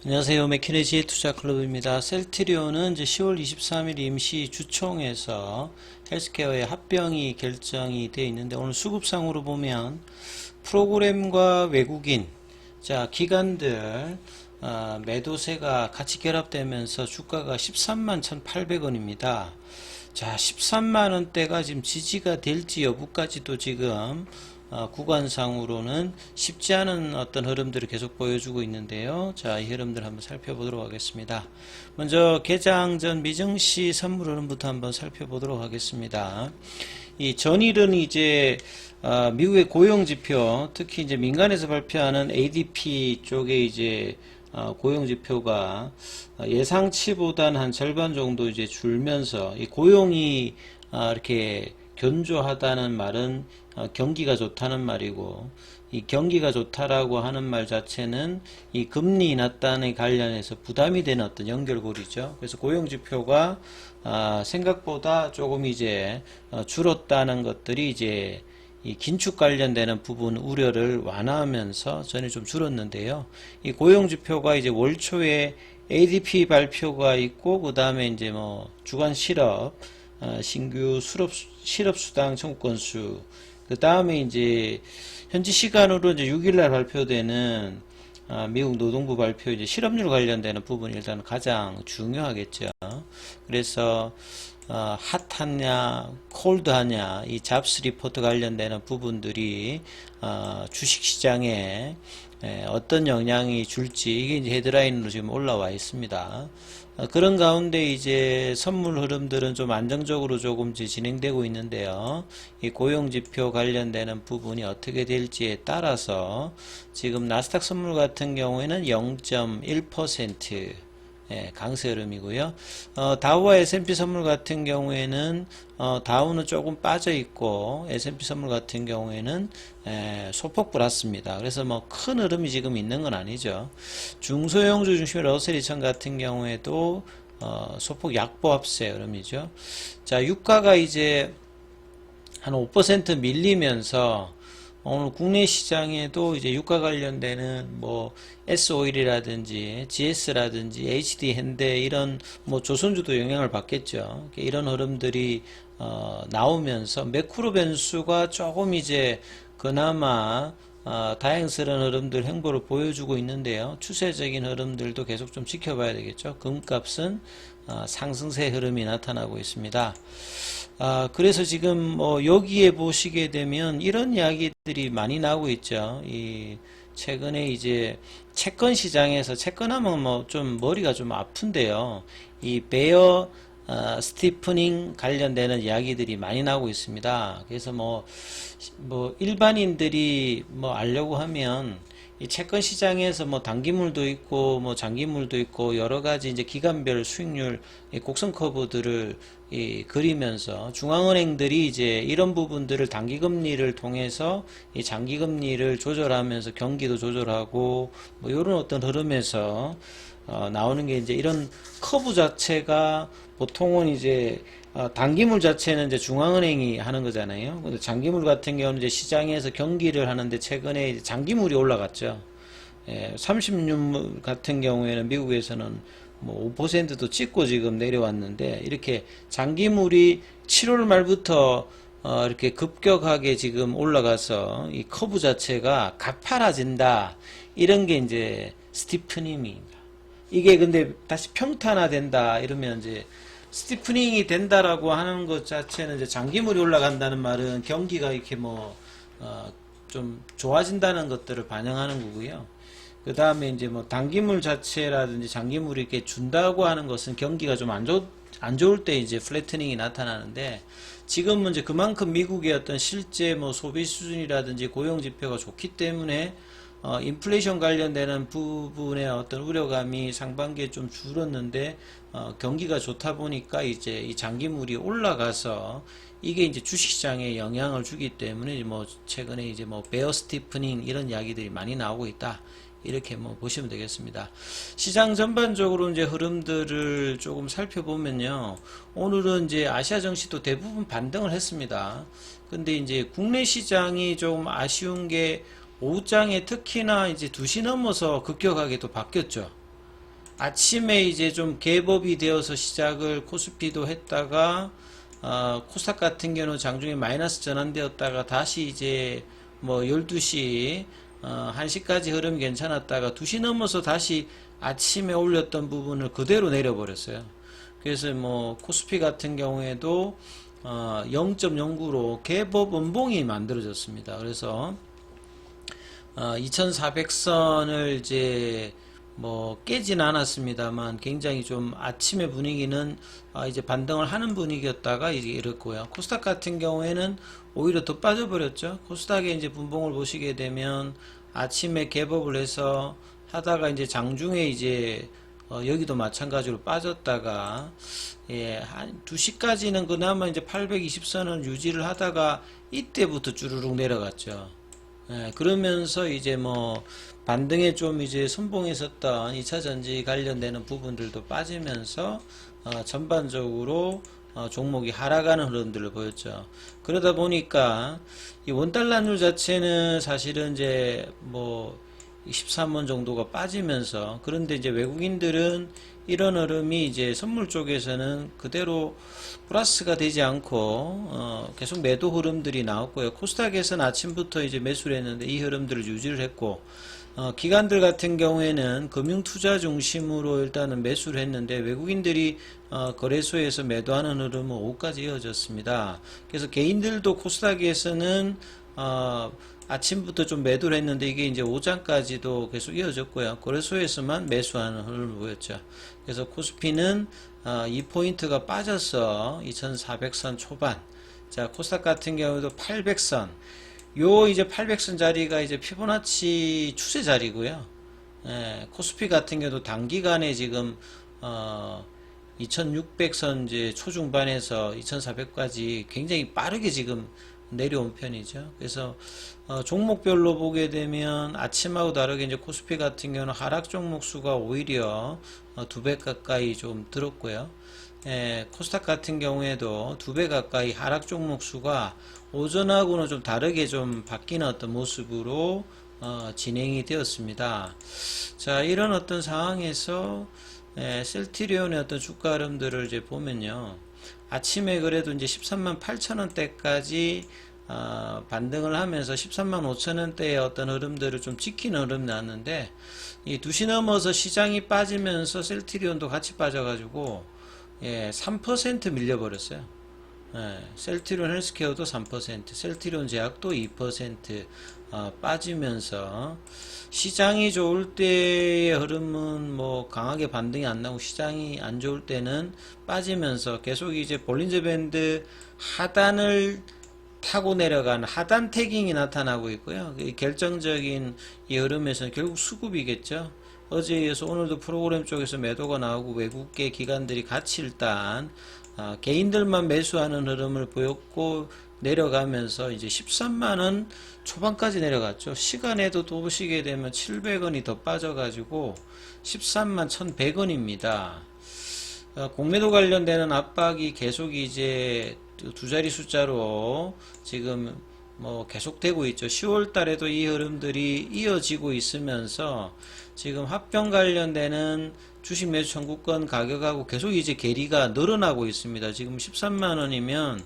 안녕하세요. 맥키네지의 투자클럽입니다. 셀트리온은 이제 10월 23일 임시 주총에서 헬스케어의 합병이 결정이 되어 있는데, 오늘 수급상으로 보면 프로그램과 외국인, 기관들 매도세가 같이 결합되면서 주가가 13만 1,800원입니다. 13만원대가 지금 지지가 될지 여부까지도 지금 구간상으로는 쉽지 않은 어떤 흐름들을 계속 보여주고 있는데요. 이 흐름들 한번 살펴보도록 하겠습니다. 먼저 개장 전 미증시 선물 흐름부터 한번 살펴보도록 하겠습니다. 이 전일은 이제 미국의 고용지표, 특히 이제 민간에서 발표하는 ADP 쪽에 이제 고용지표가 예상치보다는 한 절반 정도 이제 줄면서, 이 고용이 이렇게 견조하다는 말은 경기가 좋다는 말이고, 이 경기가 좋다라고 하는 말 자체는 이 금리 인하단에 관련해서 부담이 되는 어떤 연결고리죠. 그래서 고용지표가 생각보다 조금 이제 줄었다는 것들이 이제 이 긴축 관련되는 부분 우려를 완화하면서 전에 좀 줄었는데요. 이 고용지표가 이제 월 초에 ADP 발표가 있고, 그 다음에 이제 뭐 주간 실업, 신규 실업수당 청구건수, 그 다음에 이제 현지 시간으로 이제 6일날 발표되는 미국 노동부 발표, 이제 실업률 관련되는 부분이 일단 가장 중요하겠죠. 그래서 핫하냐 콜드하냐, 이 잡스 리포트 관련되는 부분들이 주식시장에 어떤 영향이 줄지, 이게 이제 헤드라인으로 지금 올라와 있습니다. 그런 가운데 이제 선물 흐름들은 좀 안정적으로 조금 진행되고 있는데요. 이 고용지표 관련되는 부분이 어떻게 될지에 따라서 지금 나스닥 선물 같은 경우에는 0.1% 강세 흐름이고요. 다우와 S&P 선물 같은 경우에는 다우는 조금 빠져 있고, S&P 선물 같은 경우에는 소폭 플러스입니다. 그래서 뭐 큰 흐름이 지금 있는 건 아니죠. 중소형주 중심의 러셀 2000 같은 경우에도 소폭 약보합세 흐름이죠. 유가가 이제 한 5% 밀리면서 오늘 국내 시장에도 이제 유가 관련되는 뭐 S-오일이라든지 GS라든지 HD 현대, 이런 뭐 조선주도 영향을 받겠죠. 이런 흐름들이 나오면서 매크로 변수가 조금 이제 그나마 다행스러운 흐름들 행보를 보여주고 있는데요. 추세적인 흐름들도 계속 좀 지켜봐야 되겠죠. 금값은 상승세 흐름이 나타나고 있습니다. 그래서 지금 뭐 여기에 보시게 되면 이런 이야기들이 많이 나오고 있죠. 이 최근에 이제 채권 시장에서, 채권하면 뭐 좀 머리가 좀 아픈데요. 이 베어 스티프닝 관련되는 이야기들이 많이 나오고 있습니다. 그래서 뭐 일반인들이 뭐 알려고 하면 이 채권 시장에서 뭐 단기물도 있고 뭐 장기물도 있고 여러 가지 이제 기간별 수익률 곡선 커브들을 그리면서 중앙은행들이 이제 이런 부분들을 단기금리를 통해서 이 장기금리를 조절하면서 경기도 조절하고 뭐 이런 어떤 흐름에서 나오는 게, 이제 이런 커브 자체가 보통은 이제 단기물 자체는 이제 중앙은행이 하는 거잖아요. 근데 장기물 같은 경우는 이제 시장에서 경기를 하는데, 최근에 이제 장기물이 올라갔죠. 30년 같은 경우에는 미국에서는 뭐 5%도 찍고 지금 내려왔는데, 이렇게 장기물이 7월 말부터 이렇게 급격하게 지금 올라가서 이 커브 자체가 가파라진다, 이런 게 이제 스티프닝입니다. 이게 근데 다시 평탄화된다 이러면, 이제 스티프닝이 된다라고 하는 것 자체는 이제 장기물이 올라간다는 말은 경기가 이렇게 좀 좋아진다는 것들을 반영하는 거고요. 그 다음에 이제 뭐 단기물 자체라든지 장기물이 이렇게 준다고 하는 것은 경기가 좀 안 좋을 때 이제 플래트닝이 나타나는데, 지금은 이제 그만큼 미국의 어떤 실제 뭐 소비 수준이라든지 고용 지표가 좋기 때문에 인플레이션 관련되는 부분의 어떤 우려감이 상반기에 좀 줄었는데, 경기가 좋다 보니까 이제 이 장기물이 올라가서 이게 이제 주식시장에 영향을 주기 때문에 뭐 최근에 이제 뭐 베어 스티프닝 이런 이야기들이 많이 나오고 있다, 이렇게 뭐 보시면 되겠습니다. 시장 전반적으로 이제 흐름들을 조금 살펴보면요. 오늘은 이제 아시아 증시도 대부분 반등을 했습니다. 근데 이제 국내 시장이 조금 아쉬운 게 오후장에 특히나 이제 2시 넘어서 급격하게 또 바뀌었죠. 아침에 이제 좀 개법이 되어서 시작을 코스피도 했다가 코스닥 같은 경우는 장중에 마이너스 전환되었다가 다시 이제 뭐 12시 1시까지 흐름이 괜찮았다가 2시 넘어서 다시 아침에 올렸던 부분을 그대로 내려버렸어요. 그래서 뭐 코스피 같은 경우에도 0.09로 개법 음봉이 만들어졌습니다. 그래서 2400선을 이제 뭐 깨진 않았습니다만 굉장히 좀 아침의 분위기는 이제 반등을 하는 분위기였다가 이제 이렇고요. 코스닥 같은 경우에는 오히려 더 빠져버렸죠. 코스닥의 이제 분봉을 보시게 되면 아침에 개법을 해서 하다가 이제 장중에 이제 여기도 마찬가지로 빠졌다가 한 2시까지는 그나마 이제 820선을 유지를 하다가 이때부터 주르륵 내려갔죠. 그러면서 이제 뭐 반등에 좀 이제 선봉했었던 2차전지 관련되는 부분들도 빠지면서 전반적으로 종목이 하락하는 흐름들을 보였죠. 그러다 보니까 이 원달러율 자체는 사실은 이제 뭐 13원 정도가 빠지면서, 그런데 이제 외국인들은 이런 흐름이 이제 선물 쪽에서는 그대로 플러스가 되지 않고 계속 매도 흐름들이 나왔고요. 코스닥에서는 아침부터 이제 매수를 했는데 이 흐름들을 유지를 했고, 기관들 같은 경우에는 금융투자 중심으로 일단은 매수를 했는데 외국인들이 거래소에서 매도하는 흐름은 오후까지 이어졌습니다. 그래서 개인들도 코스닥에서는 아침부터 좀 매도를 했는데 이게 이제 오전까지도 계속 이어졌고요. 거래소에서만 매수하는 흐름을 보였죠. 그래서 코스피는 2포인트가 빠져서 2400선 초반, 자 코스닥 같은 경우도 800선, 요 이제 800선 자리가 이제 피보나치 추세 자리고요. 코스피 같은 경우도 단기간에 지금 2600선 이제 초중반에서 2400까지 굉장히 빠르게 지금 내려온 편이죠. 그래서 종목별로 보게 되면 아침하고 다르게 이제 코스피 같은 경우는 하락 종목 수가 오히려 2배 가까이 좀 들었고요. 코스닥 같은 경우에도 2배 가까이 하락 종목 수가 오전하고는 좀 다르게 좀 바뀌는 어떤 모습으로 진행이 되었습니다. 자, 이런 어떤 상황에서 셀트리온의 어떤 주가 흐름들을 이제 보면요. 아침에 그래도 이제 13만 8천원대까지 반등을 하면서 13만 5천원대의 어떤 흐름들을 좀 지키는 흐름이 나왔는데, 이 2시 넘어서 시장이 빠지면서 셀트리온도 같이 빠져가지고 3% 밀려버렸어요. 셀트리온 헬스케어도 3%, 셀트리온 제약도 2% 빠지면서, 시장이 좋을 때의 흐름은 뭐 강하게 반등이 안 나오고 시장이 안 좋을 때는 빠지면서 계속 이제 볼린저 밴드 하단을 타고 내려가는 하단 태깅이 나타나고 있고요. 결정적인 이 흐름에서는 결국 수급이겠죠. 어제에 이어서 오늘도 프로그램 쪽에서 매도가 나오고 외국계 기관들이 같이 일단 개인들만 매수하는 흐름을 보였고, 내려가면서 이제 13만원 초반까지 내려갔죠. 시간에도 또 보시게 되면 700원이 더 빠져가지고 13만 1100원입니다. 공매도 관련되는 압박이 계속 이제 두 자리 숫자로 지금 뭐 계속되고 있죠. 10월 달에도 이 흐름들이 이어지고 있으면서 지금 합병 관련되는 주식 매수 청구권 가격하고 계속 이제 괴리가 늘어나고 있습니다. 지금 13만원이면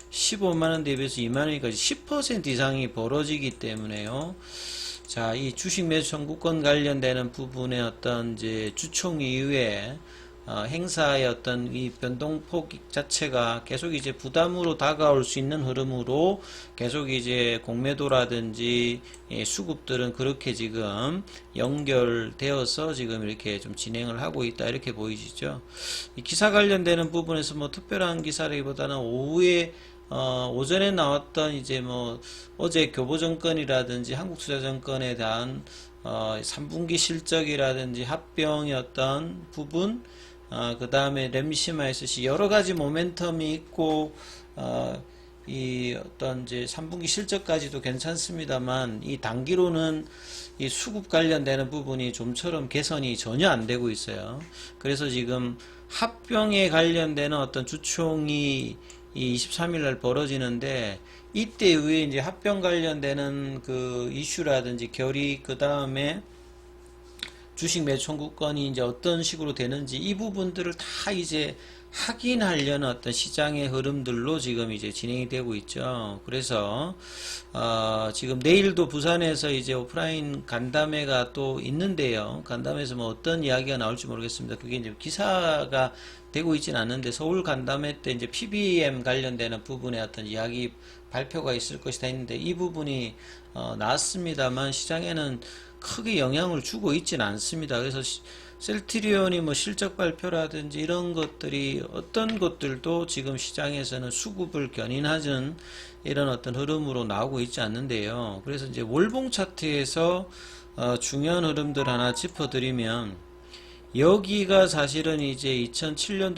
15만원 대비해서 2만원까지 10% 이상이 벌어지기 때문에요. 자, 이 주식 매수 청구권 관련되는 부분의 어떤 이제 주총 이후에 행사의 어떤 이 변동폭 자체가 계속 이제 부담으로 다가올 수 있는 흐름으로 계속 이제 공매도라든지 수급들은 그렇게 지금 연결되어서 지금 이렇게 좀 진행을 하고 있다, 이렇게 보이시죠. 이 기사 관련되는 부분에서 뭐 특별한 기사라기보다는 오후에 오전에 나왔던 이제 뭐 어제 교보증권이라든지 한국투자증권에 대한 3분기 실적이라든지 합병의 어떤 부분, 그 다음에 램시마이스시 여러가지 모멘텀이 있고, 이 어떤 이제 3분기 실적까지도 괜찮습니다만, 이 단기로는 이 수급 관련되는 부분이 좀처럼 개선이 전혀 안 되고 있어요. 그래서 지금 합병에 관련되는 어떤 주총이 이 23일날 벌어지는데, 이때 이후에 이제 합병 관련되는 그 이슈라든지 결의, 그 다음에 주식 매수 청구권이 이제 어떤 식으로 되는지 이 부분들을 다 이제 확인하려는 어떤 시장의 흐름들로 지금 이제 진행이 되고 있죠. 그래서 지금 내일도 부산에서 이제 오프라인 간담회가 또 있는데요. 간담회에서 뭐 어떤 이야기가 나올지 모르겠습니다. 그게 이제 기사가 되고 있지는 않는데 서울 간담회 때 이제 PBM 관련되는 부분의 어떤 이야기 발표가 있을 것이다 했는데 이 부분이 나왔습니다만 시장에는 크게 영향을 주고 있지는 않습니다. 그래서 셀트리온이 뭐 실적 발표라든지 이런 것들이 어떤 것들도 지금 시장에서는 수급을 견인하는 이런 어떤 흐름으로 나오고 있지 않는데요. 그래서 이제 월봉 차트에서 중요한 흐름들 하나 짚어드리면 여기가 사실은 이제 2007년도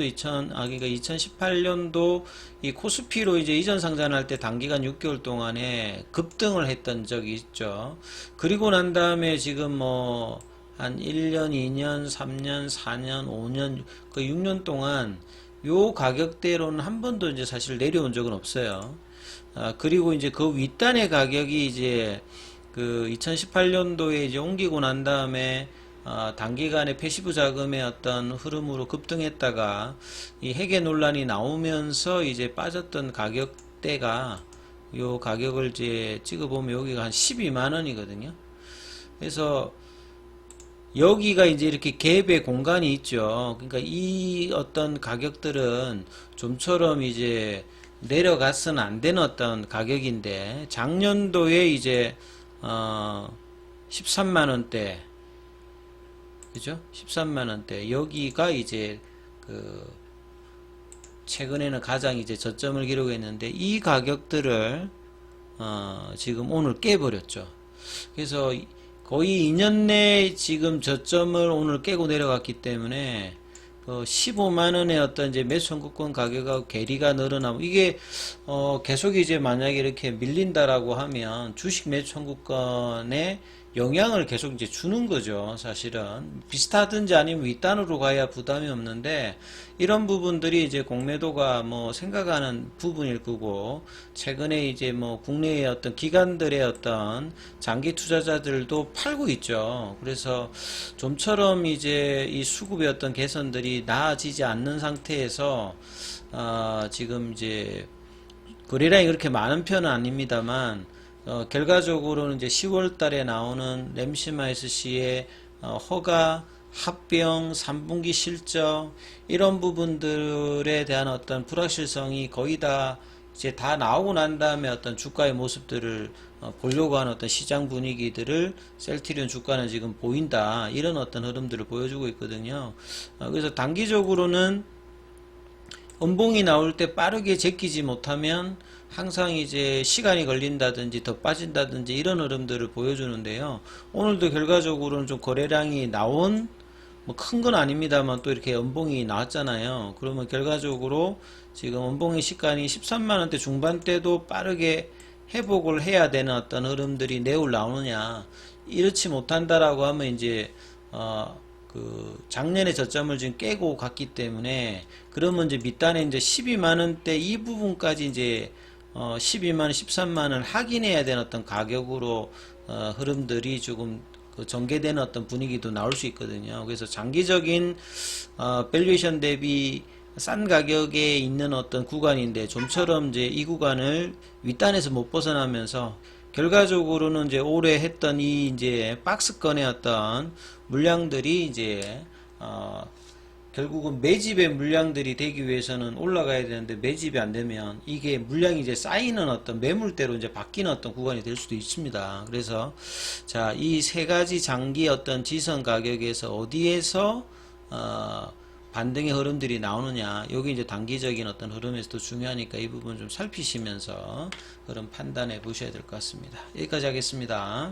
그러니까 2018년도 이 코스피로 이제 이전 상장할 때 단기간 6개월 동안에 급등을 했던 적이 있죠. 그리고 난 다음에 지금 뭐 한 1년, 2년, 3년, 4년, 5년, 그 6년 동안 요 가격대로는 한 번도 이제 사실 내려온 적은 없어요. 그리고 이제 그 윗단의 가격이 이제 그 2018년도에 이제 옮기고 난 다음에 단기간에 패시브 자금의 어떤 흐름으로 급등했다가 이 해계 논란이 나오면서 이제 빠졌던 가격대가 요 가격을 이제 찍어보면 여기가 한 12만 원이거든요. 그래서 여기가 이제 이렇게 갭의 공간이 있죠. 그러니까 이 어떤 가격들은 좀처럼 이제 내려가서는 안 되는 어떤 가격인데 작년도에 이제 13만 원대 그죠? 13만 원대 여기가 이제 그 최근에는 가장 이제 저점을 기록했는데 이 가격들을 지금 오늘 깨버렸죠. 그래서 거의 2년 내에 지금 저점을 오늘 깨고 내려갔기 때문에 15만원의 어떤 이제 매수 청구권 가격하고 괴리가 늘어나고 이게 계속 이제 만약에 이렇게 밀린다라고 하면 주식 매수 청구권에 영향을 계속 이제 주는 거죠. 사실은 비슷하든지 아니면 윗단으로 가야 부담이 없는데 이런 부분들이 이제 공매도가 뭐 생각하는 부분일 거고 최근에 이제 뭐 국내의 어떤 기관들의 어떤 장기 투자자들도 팔고 있죠. 그래서 좀처럼 이제 이 수급의 어떤 개선들이 나아지지 않는 상태에서 지금 이제 거래량이 그렇게 많은 편은 아닙니다만 결과적으로는 이제 10월 달에 나오는 램시마이스씨의 허가, 합병, 3분기 실적 이런 부분들에 대한 어떤 불확실성이 거의 다 이제 다 나오고 난 다음에 어떤 주가의 모습들을 보려고 하는 어떤 시장 분위기들을 셀트리온 주가는 지금 보인다 이런 어떤 흐름들을 보여주고 있거든요. 그래서 단기적으로는 음봉이 나올 때 빠르게 제끼지 못하면 항상 이제 시간이 걸린다든지 더 빠진다든지 이런 흐름들을 보여주는데요. 오늘도 결과적으로는 좀 거래량이 나온 뭐 큰 건 아닙니다만 또 이렇게 음봉이 나왔잖아요. 그러면 결과적으로 지금 음봉의 시간이 13만원대 중반대도 빠르게 회복을 해야 되는 어떤 흐름들이 내일 나오느냐 이렇지 못한다라고 하면 이제 그 작년의 저점을 지금 깨고 갔기 때문에 그러면 이제 밑단에 이제 12만원대 이 부분까지 이제 12만원, 13만원 확인해야 되는 어떤 가격으로 흐름들이 조금 그 전개되는 어떤 분위기도 나올 수 있거든요. 그래서 장기적인 밸류에이션 대비 싼 가격에 있는 어떤 구간인데 좀처럼 이제 이 구간을 윗단에서 못 벗어나면서 결과적으로는 이제 올해 했던 이 이제 박스권의 어떤 물량들이 이제 결국은 매집의 물량들이 되기 위해서는 올라가야 되는데 매집이 안 되면 이게 물량이 이제 쌓이는 어떤 매물대로 이제 바뀌는 어떤 구간이 될 수도 있습니다. 그래서 자, 이 세 가지 장기 어떤 지선 가격에서 어디에서 반등의 흐름들이 나오느냐 여기 이제 단기적인 어떤 흐름에서도 중요하니까 이 부분 좀 살피시면서 그런 판단해 보셔야 될 것 같습니다. 여기까지 하겠습니다.